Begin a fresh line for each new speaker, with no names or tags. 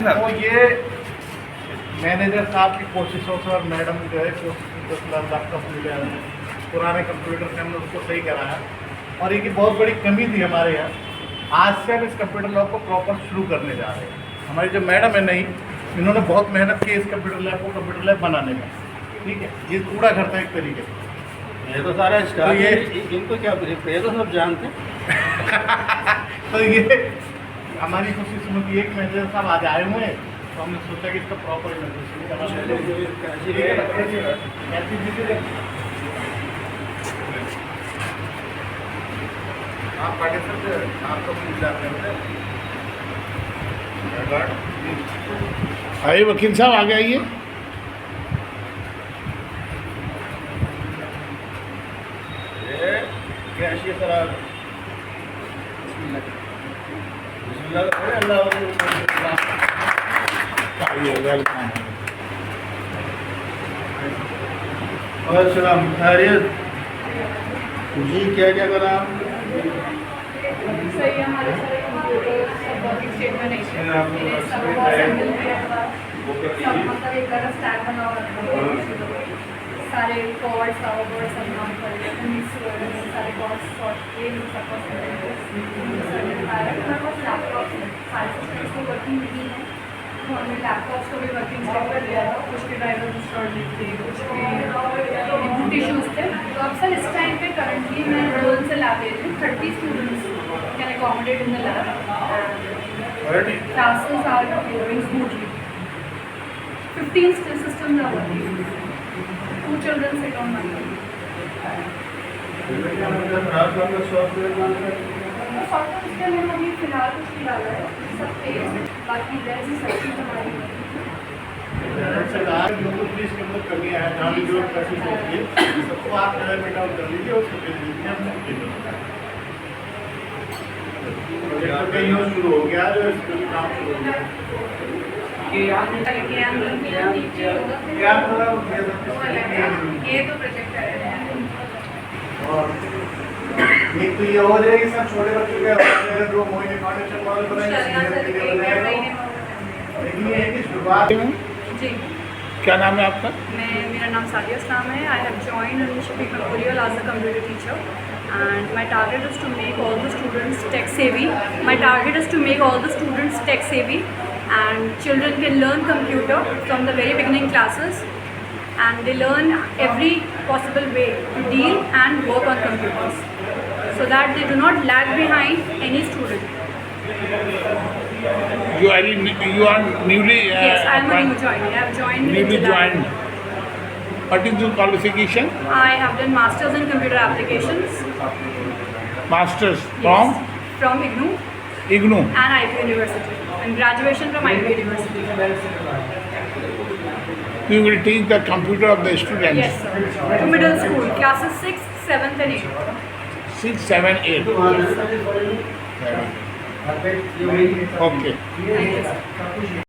तो ये मैनेजर साहब की कोशिशों से और मैडम जो है कंप्यूटर पुराने कंप्यूटर से हमने उसको सही कराया और ये की बहुत बड़ी कमी थी हमारे यहाँ। आज से हम इस कंप्यूटर लैब को प्रॉपर शुरू करने जा रहे हैं। हमारी जो मैडम है नहीं, इन्होंने बहुत मेहनत की इस कंप्यूटर लैब को कंप्यूटर लैब बनाने में। ठीक है, ये कूड़ा घर था एक तरीके से।
ये तो सारा स्टाफ
तो ये
इनको क्या ये तो सब जानते
तो ये हमारी कोशिश में कि एक मैनेजर साहब आज आए हुए हैं, तो हमने सोचा कि इसका प्रॉपर आप आपको पूछ जाते हैं।
आइए वकील साहब आगे आइए।
कैशियर सर
आइए, वेलकम।
और सलाम खैरियत जी, क्या क्या करा
सही हमारे सारे कंप्यूटर सब वर्किंग स्टेट में नहीं थे। सब मतलब एक तरह स्टैक बना हुआ था। सारे कॉर्ड सारे काम कर रहे थे, सारे कॉर्ड सॉफ्ट ये सब लैपटॉप सारे सिस्टम्स को वर्किंग नहीं है, तो हमने लैपटॉप्स को भी वर्किंग स्टेट कर दिया था। कुछ के ड्राइवर इंस्टॉल नहीं थे, कुछ के इनपुट इशूज़ थे। तो अब सर इस टाइम पे करंटली मैं रोल से लैब ले रही हूँ। 30 students can accommodate in the lab. Classes are going smoothly. 15 still systems are working. 2 children sit on one room. Software इसके में अभी फिलहाल कुछ नहीं डाला है, सब तेज बाकी जैसी सब चीज़ हमारी
प्लीज के अंदर कमियाँ हैं, जहाँ भी जो कोशिश होती है सबको आप मेट आउट कर लीजिए और उसको भेज दीजिए। हम कहीं और शुरू हो गया जो इस पर काम शुरू हो गया।
ये तो प्रोजेक्ट है।
और एक तो ये हो जाएगी सब छोटे बच्चों के जो मोहिनी फाउंडेशन मॉडल बनाएंगे, लेकिन ये है कि शुरुआत
जी,
क्या नाम है आपका?
मेरा नाम सादिया इस्लाम है। I have joined Shafeeq Memorial as a computer teacher, and my target is to make all the students tech savvy. My target is to make all the students tech savvy, and children can learn computer from the very beginning classes, and they learn every possible way to deal and work on computers, so that they do not lag behind any student.
You are newly
Yes, I am a new joinee. I have joined in
newly
July.
joined. What is your qualification?
I have done masters in computer applications.
Masters
Yes, from IGNOU
IGNOU.
and IB University, and graduation from IB University.
You will teach the computer of the students.
Yes, sir. To middle school, classes 6th, 7th, and 8th.
6, 7, 8.
Yes, sir.
Okay.
Thank you, sir.